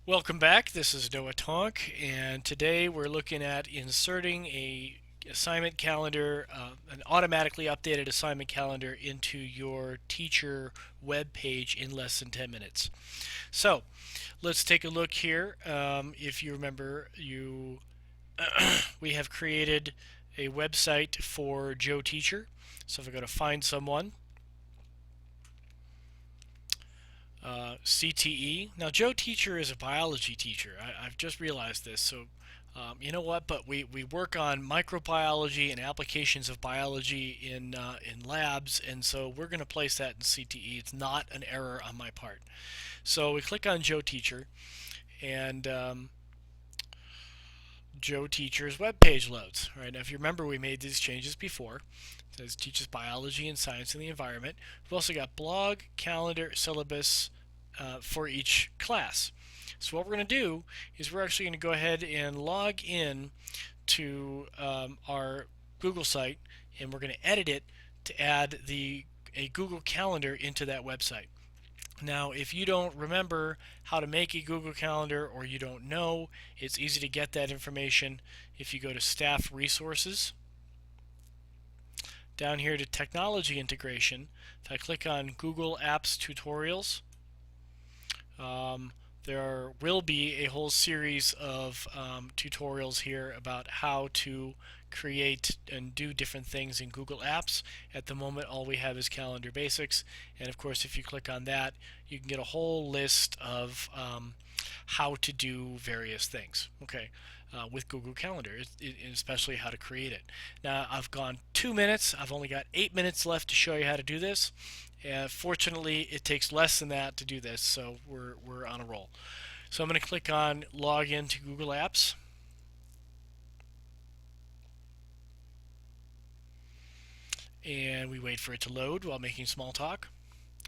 Welcome back. This is Noah Tonk, and today we're looking at inserting a assignment calendar, an automatically updated assignment calendar into your teacher web page in less than 10 minutes. So let's take a look here. If you remember, we have created a website for Joe Teacher. So if I go to find someone, CTE. Now, Joe Teacher is a biology teacher. I've just realized this. So, you know what? But we work on microbiology and applications of biology in labs, and so we're going to place that in CTE. It's not an error on my part. So we click on Joe Teacher, and Joe Teacher's web page loads. Right now, if you remember, we made these changes before. It says teaches biology and science in the environment. We've also got blog, calendar, syllabus for each class. So what we're going to do is we're actually going to go ahead and log in to our Google site, and we're going to edit it to add a Google Calendar into that website. Now, if you don't remember how to make a Google Calendar or you don't know, it's easy to get that information if you go to Staff Resources. Down here to Technology Integration, if I click on Google Apps Tutorials, there will be a whole series of tutorials here about how to create and do different things in Google Apps. At the moment, all we have is Calendar Basics, and of course, if you click on that, you can get a whole list of how to do various things. Okay. With Google Calendar, especially how to create it. Now, I've gone 2 minutes. I've only got 8 minutes left to show you how to do this. Fortunately, it takes less than that to do this, so we're on a roll. So I'm going to click on Log in to Google Apps. And we wait for it to load while making small talk.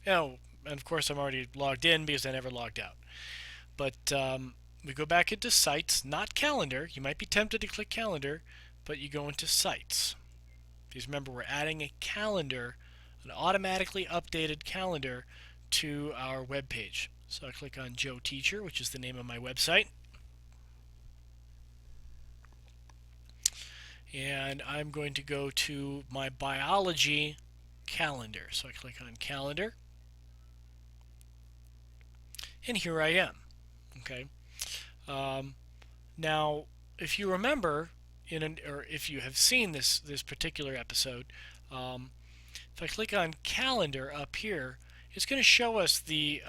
Oh, and of course I'm already logged in because I never logged out. But we go back into Sites, not Calendar. You might be tempted to click Calendar, but you go into Sites. Because remember, we're adding a calendar, an automatically updated calendar to our web page. So I click on Joe Teacher, which is the name of my website. And I'm going to go to my biology calendar. So I click on Calendar. And here I am. Okay. Now, if you remember, or if you have seen this particular episode, if I click on Calendar up here, it's going to show us the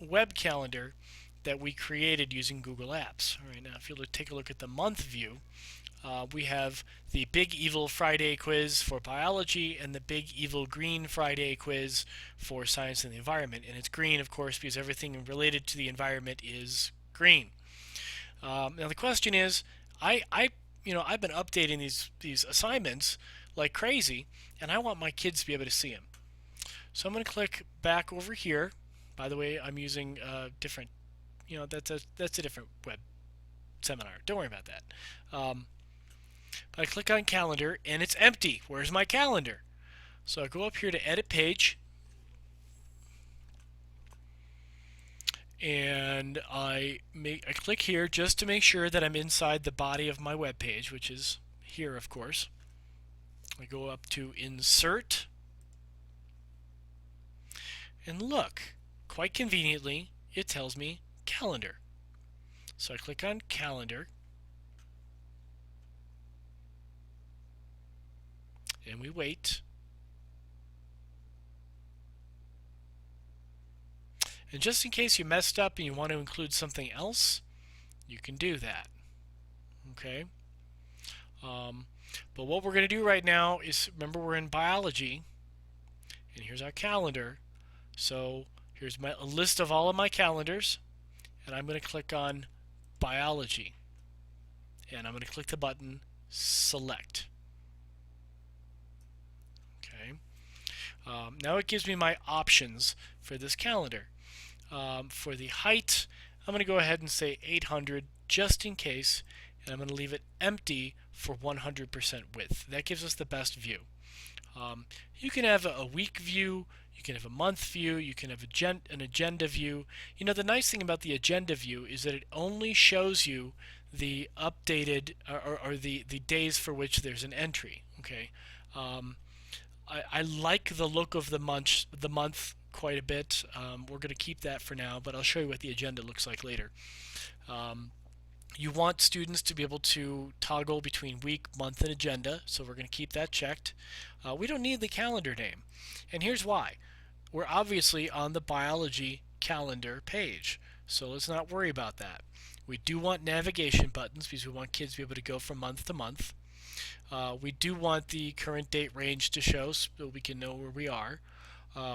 web calendar that we created using Google Apps. All right, now if you take a look at the month view, we have the Big Evil Friday quiz for biology and the Big Evil Green Friday quiz for science and the environment. And it's green, of course, because everything related to the environment is green. Now the question is, I've been updating these assignments like crazy, and I want my kids to be able to see them. So I'm going to click back over here. By the way, I'm using different, that's a different web seminar. Don't worry about that. But I click on Calendar, and it's empty. Where's my calendar? So I go up here to Edit Page, and I click here just to make sure that I'm inside the body of my web page, which is here, of course. I go up to Insert, and look, quite conveniently, it tells me Calendar. So I click on Calendar, and we wait. And just in case you messed up and you want to include something else, you can do that. Okay. But what we're going to do right now is, remember, we're in biology, and here's our calendar. So here's a list of all of my calendars, and I'm going to click on biology, and I'm going to click the button Select. Okay. Now it gives me my options for this calendar. For the height, I'm going to go ahead and say 800 just in case, and I'm going to leave it empty for 100% width. That gives us the best view. You can have a weak view, You can have a month view. You can have an agenda view. You know, the nice thing about the agenda view is that it only shows you the updated or the days for which there's an entry. Okay. Um, I like the look of the month quite a bit. We're going to keep that for now, but I'll show you what the agenda looks like later. Um, you want students to be able to toggle between week, month, and agenda, so we're going to keep that checked. We don't need the calendar name, and here's why. We're obviously on the biology calendar page, so let's not worry about that. We do want navigation buttons because we want kids to be able to go from month to month. We do want the current date range to show so we can know where we are.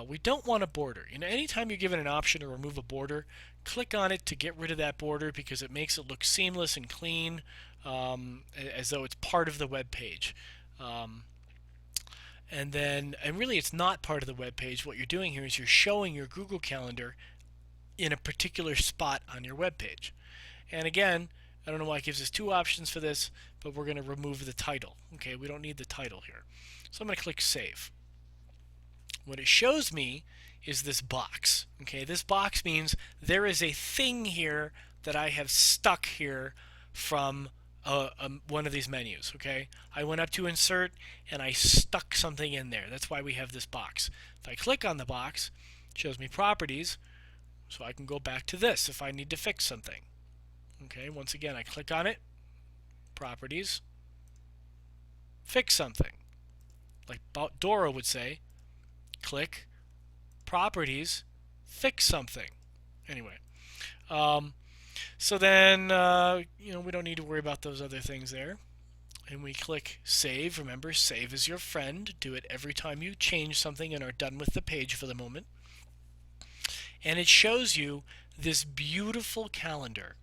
We don't want a border. You know, anytime you're given an option to remove a border, click on it to get rid of that border because it makes it look seamless and clean, as though it's part of the web page. And really it's not part of the web page. What you're doing here is you're showing your Google Calendar in a particular spot on your web page. And again, I don't know why it gives us two options for this, but we're going to remove the title. Okay, we don't need the title here. So I'm going to click Save. What it shows me is this box. Okay, this box means there is a thing here that I have stuck here from one of these menus. Okay, I went up to Insert and I stuck something in there. That's why we have this box. If I click on the box, it shows me Properties, so I can go back to this if I need to fix something. Okay, once again, I click on it, Properties, fix something. Like Dora would say, click, Properties, fix something. Anyway, so then, we don't need to worry about those other things there. And we click Save. Remember, save is your friend. Do it every time you change something and are done with the page for the moment. And it shows you this beautiful calendar.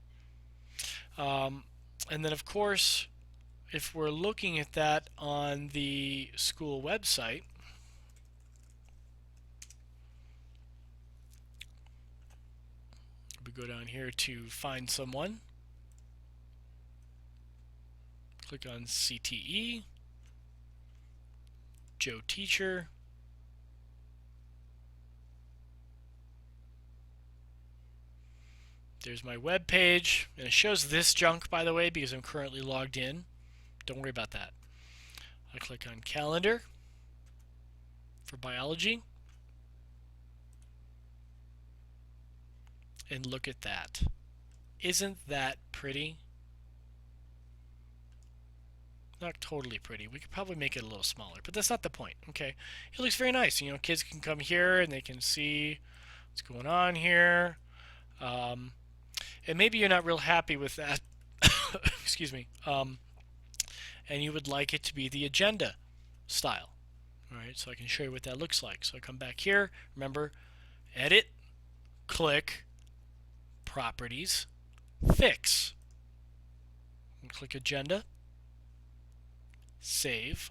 And then, of course, if we're looking at that on the school website, we go down here to Find Someone, click on CTE, Joe Teacher, there's my web page, and it shows this junk, by the way, because I'm currently logged in. Don't worry about that. I click on Calendar for biology, and look at that. Isn't that pretty? Not totally pretty. We could probably make it a little smaller, but that's not the point. Okay, it looks very nice. You know, kids can come here and they can see what's going on here. And maybe you're not real happy with that. Excuse me. And you would like it to be the agenda style. All right, so I can show you what that looks like. So I come back here. Remember, edit, click, Properties, fix. And click Agenda, save,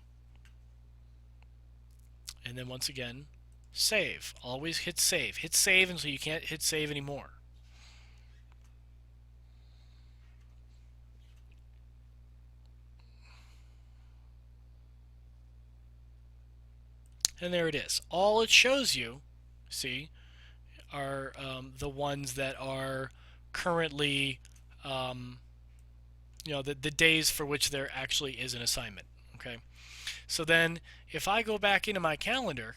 and then once again, save. Always hit save. Hit save until you can't hit save anymore. And there it is. All it shows you, see, are the ones that are currently, the days for which there actually is an assignment. Okay, so then if I go back into my calendar,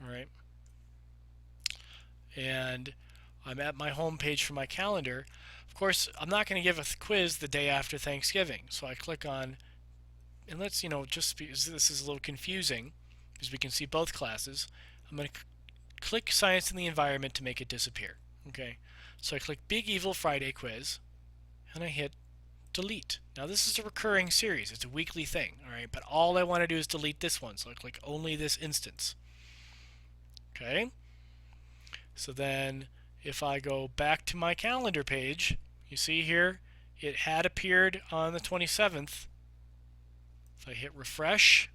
all right, and I'm at my home page for my calendar, of course I'm not going to give a quiz the day after Thanksgiving, so I click on, and let's, just because this is a little confusing because we can see both classes, I'm going to click Science and the Environment to make it disappear. Okay, so I click Big Evil Friday Quiz, and I hit delete. Now this is a recurring series. It's a weekly thing, all right? But all I want to do is delete this one, so I click only this instance. Okay? So then if I go back to my calendar page, you see here, it had appeared on the 27th. If I hit refresh,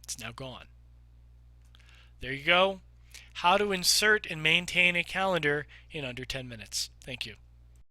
it's now gone. There you go. how to insert and maintain a calendar in under 10 minutes. Thank you.